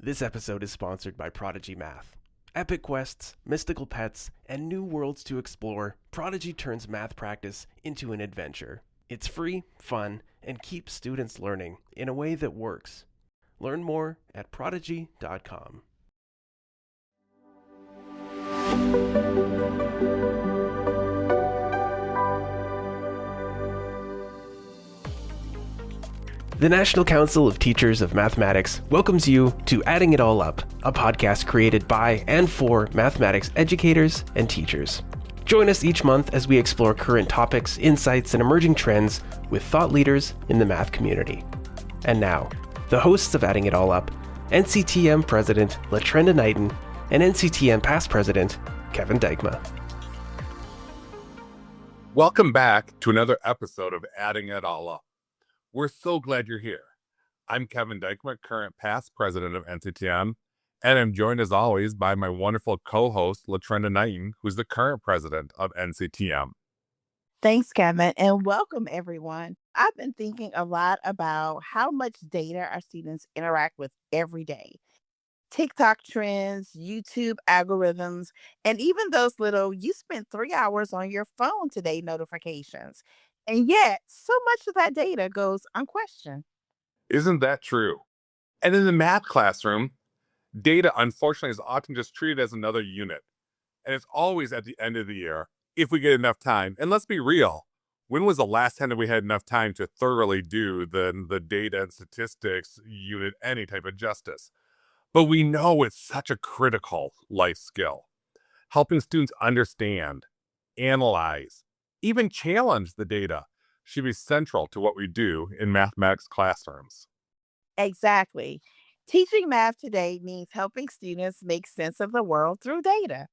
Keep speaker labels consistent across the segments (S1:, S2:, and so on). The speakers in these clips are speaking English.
S1: This episode is sponsored by Prodigy Math. Epic quests, mystical pets, and new worlds to explore, Prodigy turns math practice into an adventure. It's free, fun, and keeps students learning in a way that works. Learn more at prodigy.com. The National Council of Teachers of Mathematics welcomes you to Adding It All Up, a podcast created by and for mathematics educators and teachers. Join us each month as we explore current topics, insights, and emerging trends with thought leaders in the math community. And now, the hosts of Adding It All Up, NCTM President LaTrenda Knighton and NCTM Past President Kevin Dykma.
S2: Welcome back to another episode of Adding It All Up. We're so glad you're here. I'm Kevin Dykma, current past president of NCTM, and I'm joined as always by my wonderful co-host, LaTrenda Knighton, who's the current president of NCTM.
S3: Thanks, Kevin, and welcome everyone. I've been thinking a lot about how much data our students interact with every day. TikTok trends, YouTube algorithms, and even those little "you spent 3 hours on your phone today" notifications. And yet, so much of that data goes unquestioned.
S2: Isn't that true? And in the math classroom, data unfortunately is often just treated as another unit. And it's always at the end of the year, if we get enough time. And let's be real, when was the last time that we had enough time to thoroughly do the data and statistics unit any type of justice? But we know it's such a critical life skill. Helping students understand, analyze, even challenge the data should be central to what we do in mathematics classrooms.
S3: Exactly. Teaching math today means helping students make sense of the world through data.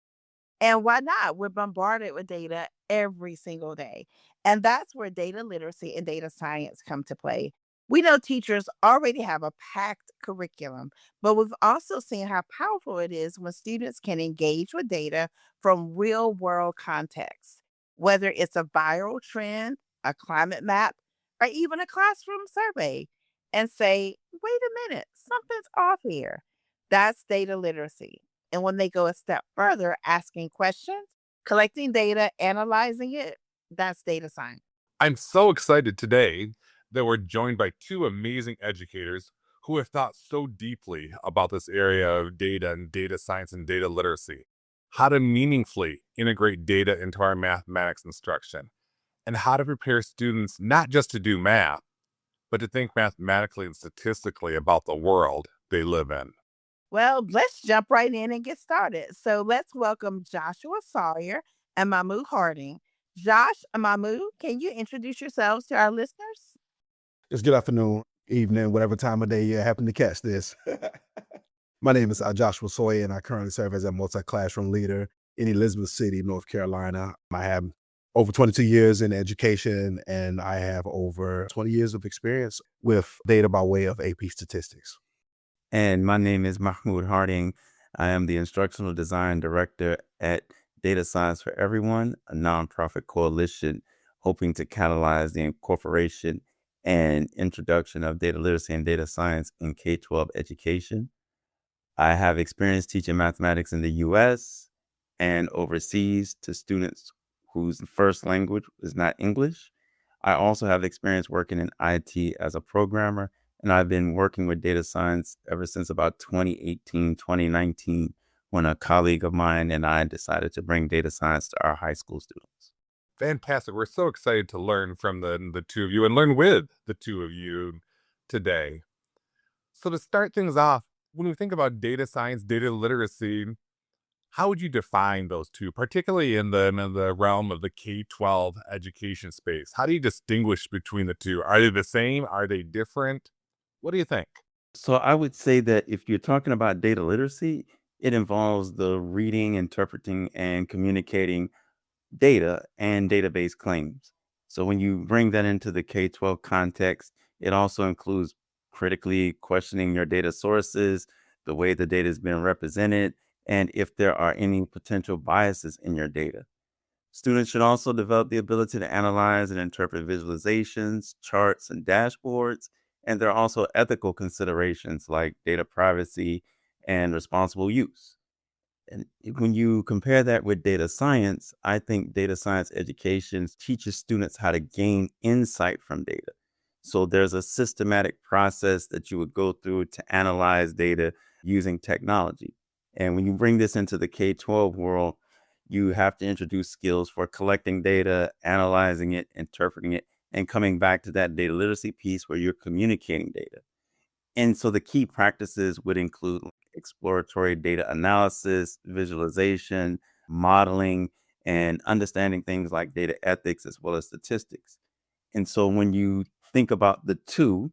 S3: And why not? We're bombarded with data every single day. And that's where data literacy and data science come to play. We know teachers already have a packed curriculum, but we've also seen how powerful it is when students can engage with data from real world contexts, whether it's a viral trend, a climate map, or even a classroom survey, and say, wait a minute, something's off here. That's data literacy. And when they go a step further, asking questions, collecting data, analyzing it, that's data science.
S2: I'm so excited today that we're joined by two amazing educators who have thought so deeply about this area of data and data science and data literacy, how to meaningfully integrate data into our mathematics instruction, and how to prepare students not just to do math, but to think mathematically and statistically about the world they live in.
S3: Well, let's jump right in and get started. So let's welcome Joshua Sawyer and Mahmoud Harding. Josh and Mahmoud, can you introduce yourselves to our listeners?
S4: It's good afternoon, evening, whatever time of day you happen to catch this. My name is Joshua Sawyer, and I currently serve as a multi-classroom leader in Elizabeth City, North Carolina. I have over 22 years in education, and I have over 20 years of experience with data by way of AP statistics.
S5: And my name is Mahmoud Harding. I am the Instructional Design Director at Data Science for Everyone, a nonprofit coalition hoping to catalyze the incorporation and introduction of data literacy and data science in K-12 education. I have experience teaching mathematics in the U.S. and overseas to students whose first language is not English. I also have experience working in IT as a programmer, and I've been working with data science ever since about 2018, 2019, when a colleague of mine and I decided to bring data science to our high school students.
S2: Fantastic. We're so excited to learn from the two of you and learn with the two of you today. So to start things off, when we think about data science, data literacy, how would you define those two, particularly in the realm of the K-12 education space? How do you distinguish between the two? Are they the same? Are they different? What do you think?
S5: So I would say that if you're talking about data literacy, it involves the reading, interpreting, and communicating data and database claims. So when you bring that into the K-12 context, it also includes critically questioning your data sources, the way the data has been represented, and if there are any potential biases in your data. Students should also develop the ability to analyze and interpret visualizations, charts, and dashboards. And there are also ethical considerations like data privacy and responsible use. And when you compare that with data science, I think data science education teaches students how to gain insight from data. So there's a systematic process that you would go through to analyze data using technology. And when you bring this into the K-12 world, you have to introduce skills for collecting data, analyzing it, interpreting it, and coming back to that data literacy piece where you're communicating data. And so the key practices would include exploratory data analysis, visualization, modeling, and understanding things like data ethics as well as statistics. And so when you think about the two,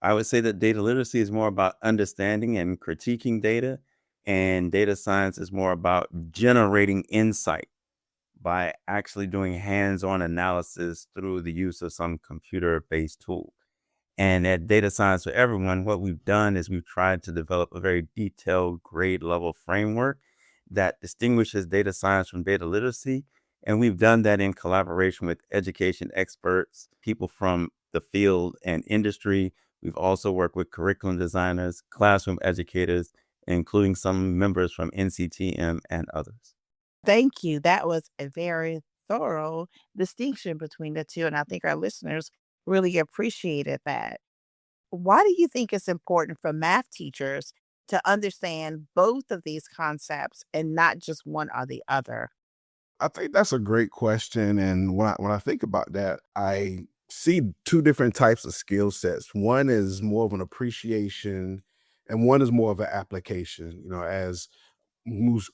S5: I would say that data literacy is more about understanding and critiquing data, and data science is more about generating insight by actually doing hands-on analysis through the use of some computer-based tool. And at Data Science for Everyone, what we've done is we've tried to develop a very detailed grade level framework that distinguishes data science from data literacy. And we've done that in collaboration with education experts, people from the field and industry. We've also worked with curriculum designers, classroom educators, including some members from NCTM and others.
S3: Thank you. That was a very thorough distinction between the two. And I think our listeners really appreciated that. Why do you think it's important for math teachers to understand both of these concepts and not just one or the other?
S4: I think that's a great question. And when I think about that, I see two different types of skill sets. One is more of an appreciation, and one is more of an application. As Moose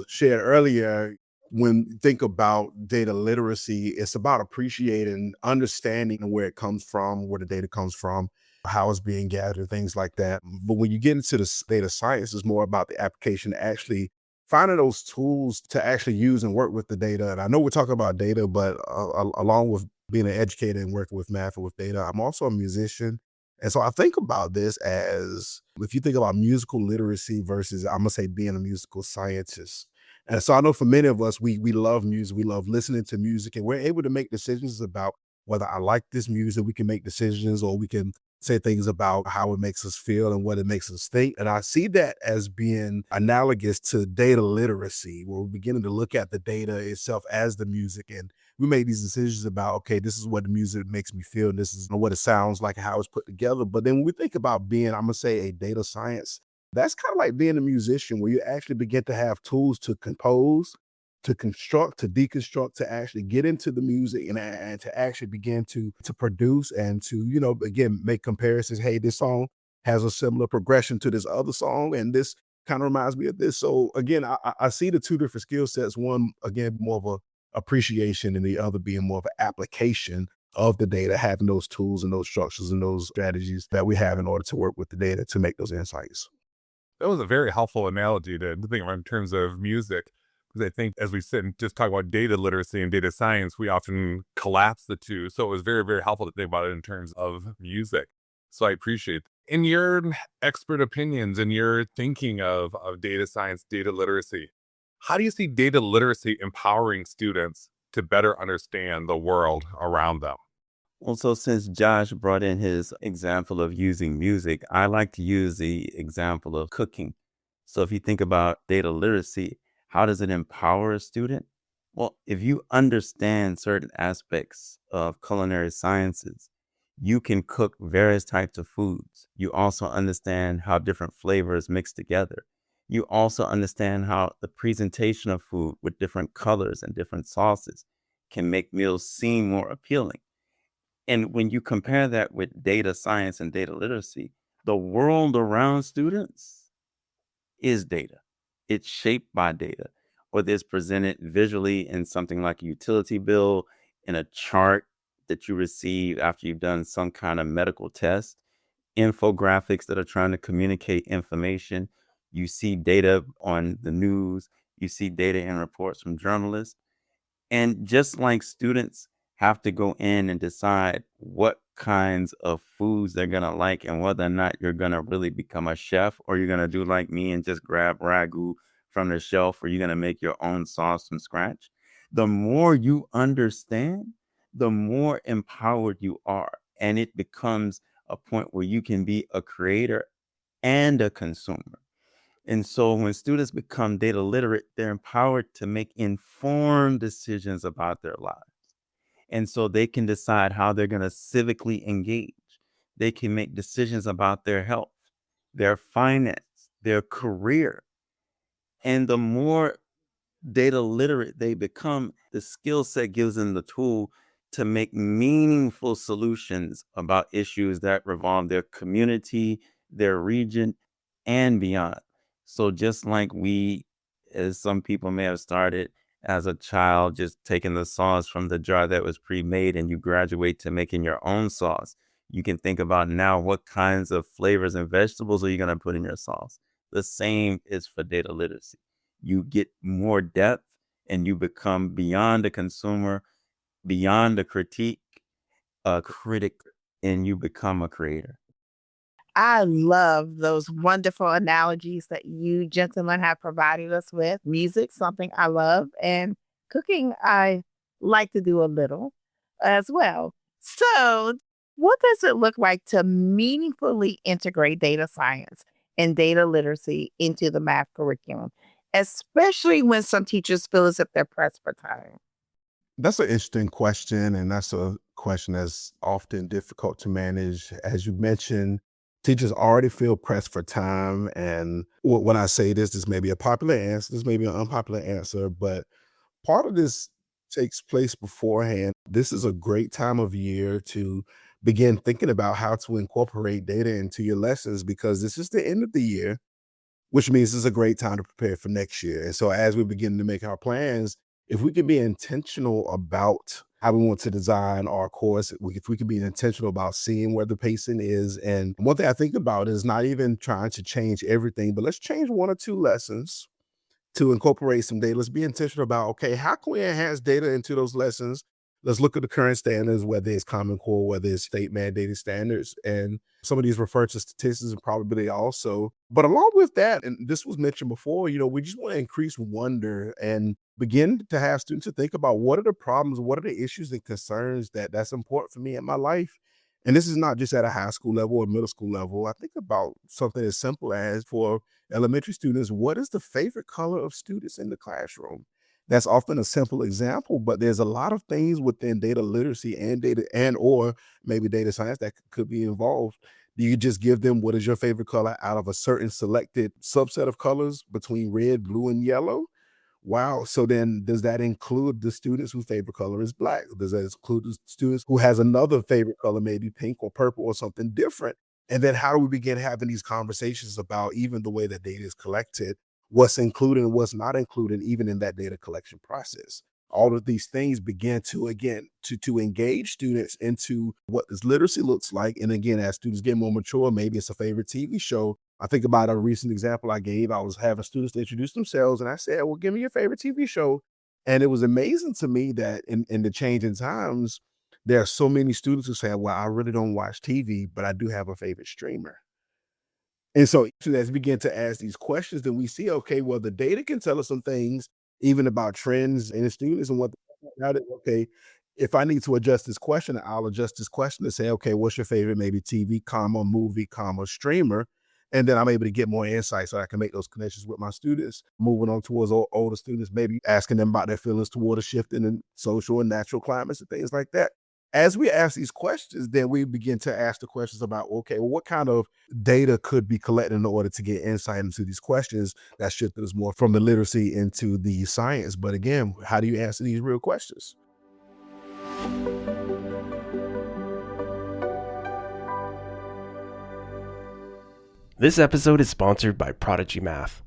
S4: shared earlier, when you think about data literacy, it's about appreciating, understanding where it comes from, where the data comes from, how it's being gathered, things like that. But when you get into the data science, it's more about the application, actually finding those tools to actually use and work with the data. And I know we're talking about data, but along with being an educator and working with math and with data, I'm also a musician. And so I think about this as, if you think about musical literacy versus, I'm gonna say, being a musical scientist. And so I know for many of us, we love music, we love listening to music, and we're able to make decisions about whether I like this music. We can make decisions, or we can say things about how it makes us feel and what it makes us think. And I see that as being analogous to data literacy, where we're beginning to look at the data itself as the music, and we make these decisions about, okay, this is what the music makes me feel, and this is what it sounds like, how it's put together. But then when we think about being, I'm gonna say, a data science, that's kind of like being a musician, where you actually begin to have tools to compose, to construct, to deconstruct, to actually get into the music, and to actually begin to produce, and to, again, make comparisons. Hey, this song has a similar progression to this other song, and this kind of reminds me of this. So again, I see the two different skill sets. One, again, more of a appreciation, and the other being more of an application of the data, having those tools and those structures and those strategies that we have in order to work with the data to make those insights.
S2: That was a very helpful analogy to think about in terms of music, because I think as we sit and just talk about data literacy and data science, we often collapse the two. So it was very, very helpful to think about it in terms of music. So I appreciate it. In your expert opinions and your thinking of data science, data literacy, how do you see data literacy empowering students to better understand the world around them?
S5: Well, so since Josh brought in his example of using music, I like to use the example of cooking. So if you think about data literacy, how does it empower a student? Well, if you understand certain aspects of culinary sciences, you can cook various types of foods. You also understand how different flavors mix together. You also understand how the presentation of food with different colors and different sauces can make meals seem more appealing. And when you compare that with data science and data literacy, the world around students is data. It's shaped by data, whether it's presented visually in something like a utility bill, in a chart that you receive after you've done some kind of medical test, infographics that are trying to communicate information. You see data on the news, you see data in reports from journalists. And just like students have to go in and decide what kinds of foods they're going to like, and whether or not you're going to really become a chef, or you're going to do like me and just grab ragu from the shelf, or you're going to make your own sauce from scratch. The more you understand, the more empowered you are. And it becomes a point where you can be a creator and a consumer. And so when students become data literate, they're empowered to make informed decisions about their lives. And so they can decide how they're going to civically engage. They can make decisions about their health, their finance, their career. And the more data literate they become, the skill set gives them the tool to make meaningful solutions about issues that revolve their community, their region, and beyond. So just like we, as some people may have started as a child, just taking the sauce from the jar that was pre-made and you graduate to making your own sauce, you can think about now what kinds of flavors and vegetables are you going to put in your sauce. The same is for data literacy. You get more depth and you become beyond a consumer, beyond a critique, a critic, and you become a creator.
S3: I love those wonderful analogies that you gentlemen have provided us with. Music, something I love, and cooking, I like to do a little as well. So, what does it look like to meaningfully integrate data science and data literacy into the math curriculum, especially when some teachers feel as if they're pressed for time?
S4: That's an interesting question, and that's a question that's often difficult to manage. As you mentioned, teachers already feel pressed for time. And when I say this may be a popular answer, this may be an unpopular answer, but part of this takes place beforehand. This is a great time of year to begin thinking about how to incorporate data into your lessons because this is the end of the year, which means it's a great time to prepare for next year. And so as we begin to make our plans, if we can be intentional about how we want to design our course, if we can be intentional about seeing where the pacing is. And one thing I think about is not even trying to change everything, but let's change one or two lessons to incorporate some data. Let's be intentional about, okay, how can we enhance data into those lessons? Let's look at the current standards, whether it's Common Core, whether it's state mandated standards. And some of these refer to statistics and probability also. But along with that, and this was mentioned before, we just want to increase wonder and begin to have students to think about what are the problems, what are the issues and concerns that's important for me in my life. And this is not just at a high school level or middle school level. I think about something as simple as for elementary students, what is the favorite color of students in the classroom? That's often a simple example, but there's a lot of things within data literacy and data or maybe data science that could be involved. Do you just give them what is your favorite color out of a certain selected subset of colors between red, blue, and yellow? Wow. So then does that include the students whose favorite color is black? Does that include the students who has another favorite color, maybe pink or purple or something different? And then how do we begin having these conversations about even the way that data is collected, what's included and what's not included, even in that data collection process? All of these things begin to, again, to engage students into what this literacy looks like. And again, as students get more mature, maybe it's a favorite TV show. I think about a recent example I gave. I was having students to introduce themselves and I said, well, give me your favorite TV show. And it was amazing to me that in the changing times, there are so many students who say, well, I really don't watch TV, but I do have a favorite streamer. And so as we begin to ask these questions, then we see, okay, well, the data can tell us some things, even about trends in the students and what about it. Okay, if I need to adjust this question, I'll adjust this question to say, okay, what's your favorite maybe TV, comma, movie, comma, streamer? And then I'm able to get more insight so I can make those connections with my students. Moving on towards older students, maybe asking them about their feelings toward a shift in social and natural climates and things like that. As we ask these questions, then we begin to ask the questions about, okay, well, what kind of data could be collected in order to get insight into these questions that shifted us more from the literacy into the science. But again, how do you answer these real questions?
S1: This episode is sponsored by Prodigy Math.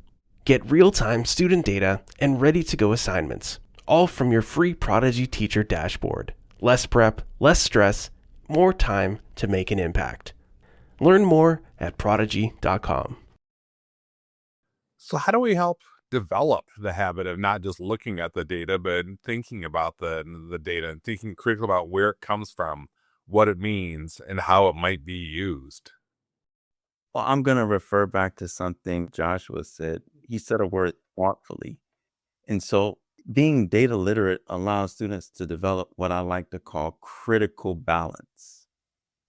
S1: Get real-time student data and ready-to-go assignments, all from your free Prodigy Teacher dashboard. Less prep, less stress, more time to make an impact. Learn more at prodigy.com.
S2: So how do we help develop the habit of not just looking at the data, but thinking about the data and thinking critically about where it comes from, what it means, and how it might be used?
S5: Well, I'm going to refer back to something Joshua said. He said a word thoughtfully. And so being data literate allows students to develop what I like to call critical balance.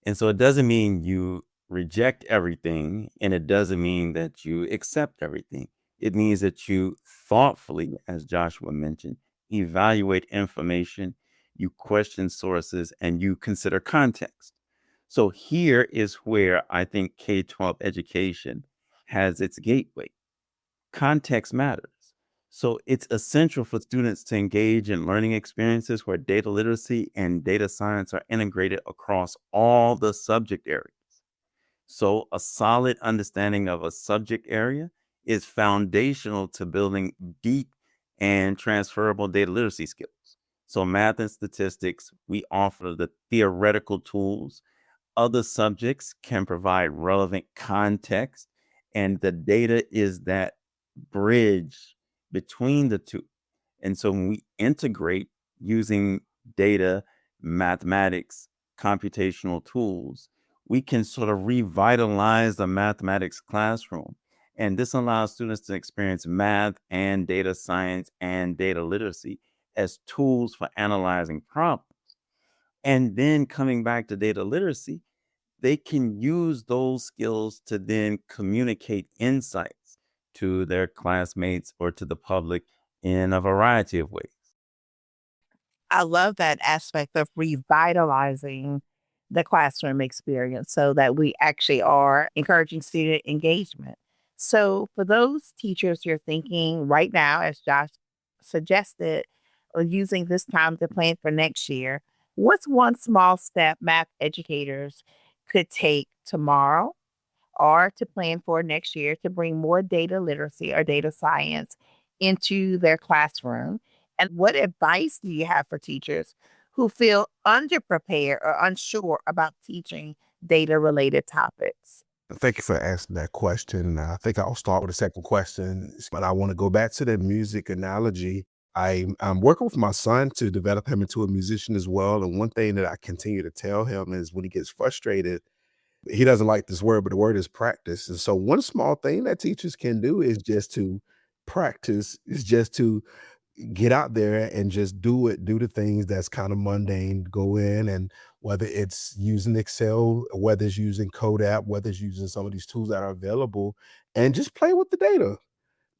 S5: And so it doesn't mean you reject everything, and it doesn't mean that you accept everything. It means that you thoughtfully, as Joshua mentioned, evaluate information, you question sources, and you consider context. So here is where I think K-12 education has its gateway. Context matters. So it's essential for students to engage in learning experiences where data literacy and data science are integrated across all the subject areas. So a solid understanding of a subject area is foundational to building deep and transferable data literacy skills. So math and statistics, we offer the theoretical tools. Other subjects can provide relevant context, and the data is that bridge between the two. And so when we integrate using data, mathematics, computational tools, we can sort of revitalize the mathematics classroom. And this allows students to experience math and data science and data literacy as tools for analyzing problems. And then coming back to data literacy, they can use those skills to then communicate insights to their classmates or to the public in a variety of ways.
S3: I love that aspect of revitalizing the classroom experience so that we actually are encouraging student engagement. So, for those teachers you're thinking right now, as Josh suggested, or using this time to plan for next year, what's one small step math educators could take tomorrow or to plan for next year to bring more data literacy or data science into their classroom? And what advice do you have for teachers who feel underprepared or unsure about teaching data related topics?
S4: Thank you for asking that question. I think I'll start with the second question, but I want to go back to the music analogy. I'm working with my son to develop him into a musician as well. And one thing that I continue to tell him is when he gets frustrated, he doesn't like this word, but the word is practice. And so one small thing that teachers can do is just to practice, is just to get out there and just do it, do the things that's kind of mundane, go in, and whether it's using Excel, whether it's using Code app, whether it's using some of these tools that are available, and just play with the data.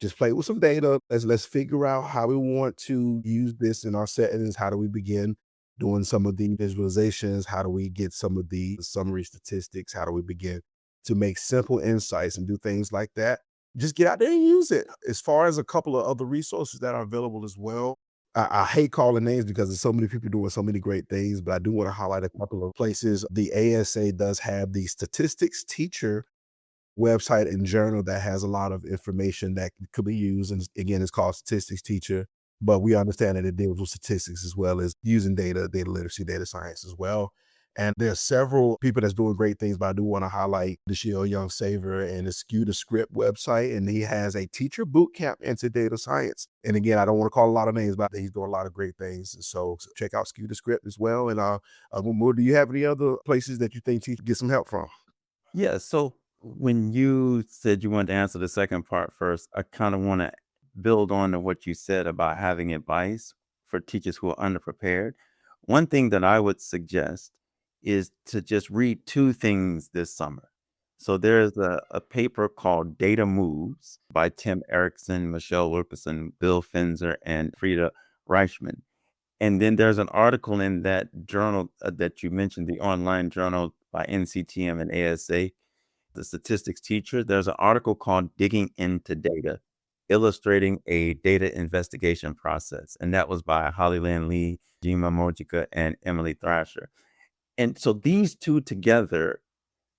S4: Just play with some data. Let's figure out how we want to use this in our settings. How do we begin doing some of the visualizations? How do we get some of the summary statistics? How do we begin to make simple insights and do things like that? Just get out there and use it. As far as a couple of other resources that are available as well, I hate calling names because there's so many people doing so many great things, but I do want to highlight a couple of places. The ASA does have the statistics teacher website and journal that has a lot of information that could be used. And again, it's called Statistics Teacher, but we understand that it deals with statistics as well as using data, data literacy, data science as well. And there's several people that's doing great things, but I do want to highlight Dashiell Young Saver and the Skew the Script website. And he has a teacher boot camp into data science. And again, I don't want to call a lot of names, but he's doing a lot of great things. And so check out Skew the Script as well. And do you have any other places that you think teachers get some help from?
S5: Yeah. So when you said you wanted to answer the second part first, I kind of want to build on to what you said about having advice for teachers who are underprepared. One thing that I would suggest is to just read two things this summer. So there's a paper called Data Moves by Tim Erickson, Michelle Wilkerson, Bill Finzer, and Frida Reichman. And then there's an article in that journal that you mentioned, the online journal by NCTM and ASA, the statistics teacher. There's an article called Digging into Data, illustrating a data investigation process. And that was by Holly Lynn Lee, Jima Mojica, and Emily Thrasher. And so these two together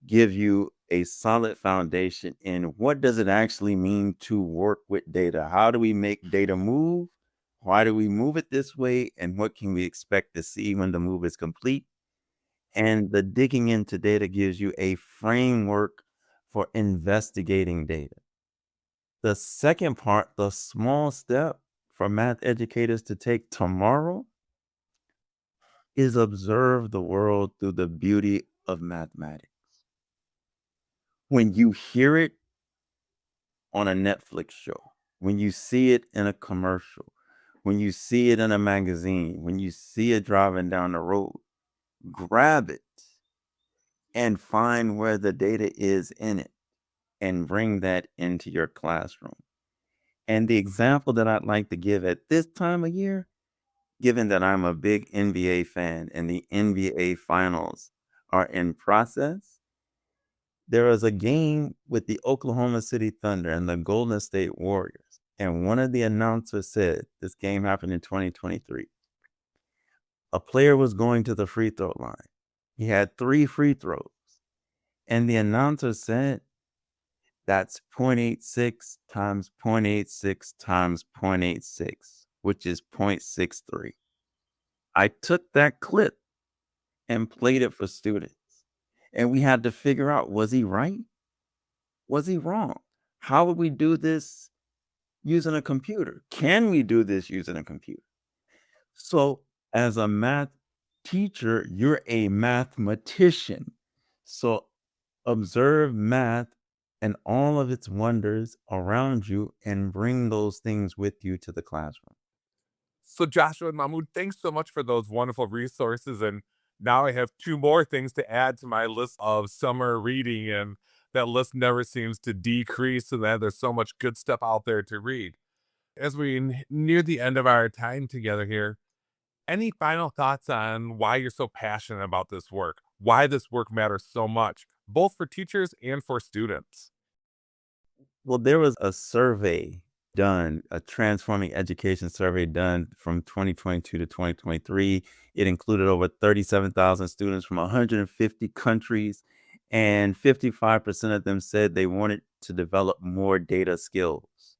S5: give you a solid foundation in what does it actually mean to work with data? How do we make data move? Why do we move it this way? And what can we expect to see when the move is complete? And the digging into data gives you a framework for investigating data. The second part, the small step for math educators to take tomorrow, is observe the world through the beauty of mathematics. When you hear it on a Netflix show, when you see it in a commercial, when you see it in a magazine, when you see it driving down the road, grab it and find where the data is in it and bring that into your classroom. And the example that I'd like to give at this time of year, given that I'm a big NBA fan and the NBA finals are in process, there was a game with the Oklahoma City Thunder and the Golden State Warriors. And one of the announcers said, this game happened in 2023. A player was going to the free throw line. He had 3 free throws. And the announcer said, that's 0.86 times 0.86 times 0.86, which is 0.63. I took that clip and played it for students. And we had to figure out, was he right? Was he wrong? How would we do this using a computer? Can we do this using a computer? So as a math teacher, you're a mathematician. So observe math and all of its wonders around you and bring those things with you to the classroom.
S2: So Joshua and Mahmoud, thanks so much for those wonderful resources. And now I have 2 more things to add to my list of summer reading, and that list never seems to decrease, and that there's so much good stuff out there to read. As we near the end of our time together here, any final thoughts on why you're so passionate about this work? Why this work matters so much, both for teachers and for students?
S5: Well, there was a survey done, a transforming education survey done from 2022 to 2023. It included over 37,000 students from 150 countries, and 55% of them said they wanted to develop more data skills.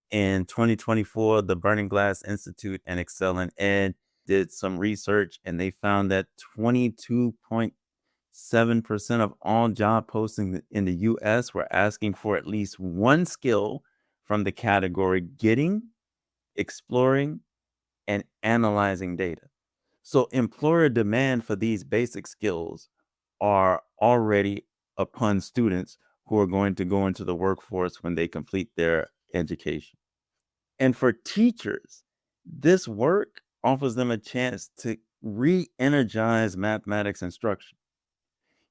S5: In 2024, the Burning Glass Institute and Excel in Ed did some research, and they found that 22.7% of all job postings in the US were asking for at least one skill from the category getting, exploring, and analyzing data. So employer demand for these basic skills are already upon students who are going to go into the workforce when they complete their education. And for teachers, this work offers them a chance to re-energize mathematics instruction,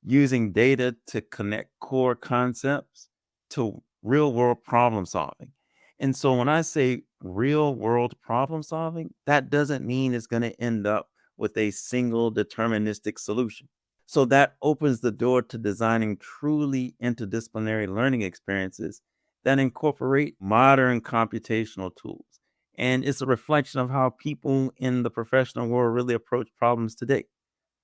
S5: using data to connect core concepts to real world problem solving. And so when I say real world problem solving, that doesn't mean it's going to end up with a single deterministic solution. So that opens the door to designing truly interdisciplinary learning experiences that incorporate modern computational tools. And it's a reflection of how people in the professional world really approach problems today.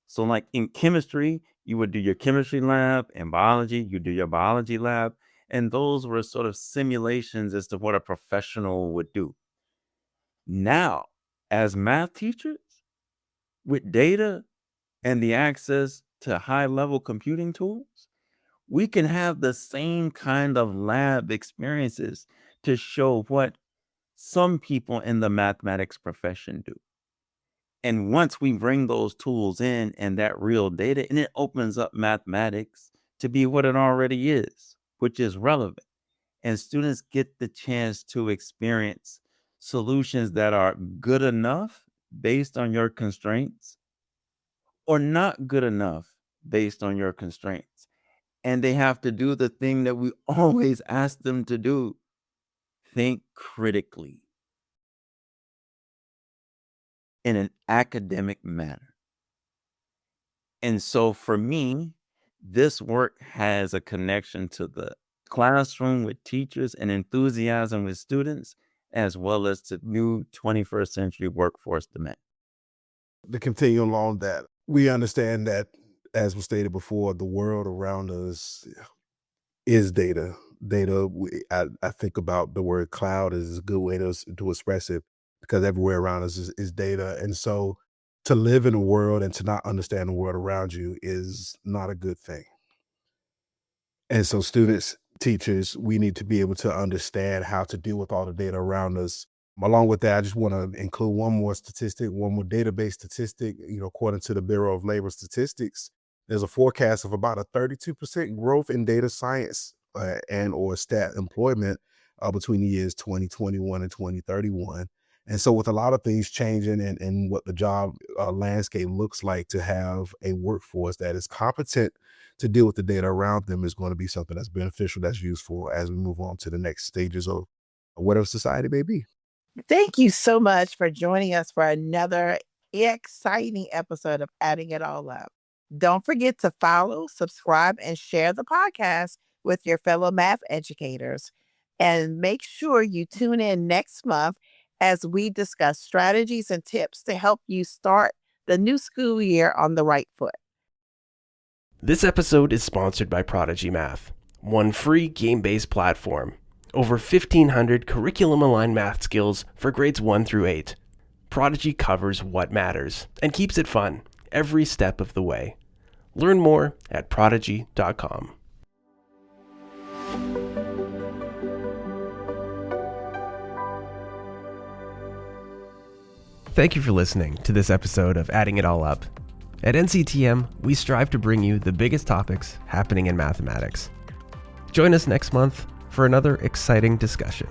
S5: So like in chemistry, you would do your chemistry lab. In biology, you do your biology lab. And those were sort of simulations as to what a professional would do. Now, as math teachers, with data and the access to high-level computing tools, we can have the same kind of lab experiences to show what some people in the mathematics profession do. And once we bring those tools in and that real data, and it opens up mathematics to be what it already is, which is relevant. And students get the chance to experience solutions that are good enough based on your constraints or not good enough based on your constraints. And they have to do the thing that we always ask them to do: think critically in an academic manner. And so for me, this work has a connection to the classroom with teachers and enthusiasm with students, as well as to new 21st century workforce demand.
S4: To continue along that, we understand that, as was stated before, the world around us is data. Data, I think about the word cloud is a good way to express it, because everywhere around us is data. And so to live in a world and to not understand the world around you is not a good thing. And so students, teachers, we need to be able to understand how to deal with all the data around us. Along with that, I just want to include one more statistic, one more database statistic. According to the Bureau of Labor Statistics, there's a forecast of about a 32% growth in data science and or stat employment between the years 2021 and 2031. And so with a lot of things changing and what the job landscape looks like, to have a workforce that is competent to deal with the data around them is going to be something that's beneficial, that's useful as we move on to the next stages of whatever society may be.
S3: Thank you so much for joining us for another exciting episode of Adding It All Up. Don't forget to follow, subscribe, and share the podcast with your fellow math educators. And make sure you tune in next month as we discuss strategies and tips to help you start the new school year on the right foot.
S1: This episode is sponsored by Prodigy Math, one free game-based platform. Over 1,500 curriculum-aligned math skills for grades 1 through 8. Prodigy covers what matters and keeps it fun every step of the way. Learn more at prodigy.com. Thank you for listening to this episode of Adding It All Up. At NCTM, we strive to bring you the biggest topics happening in mathematics. Join us next month for another exciting discussion.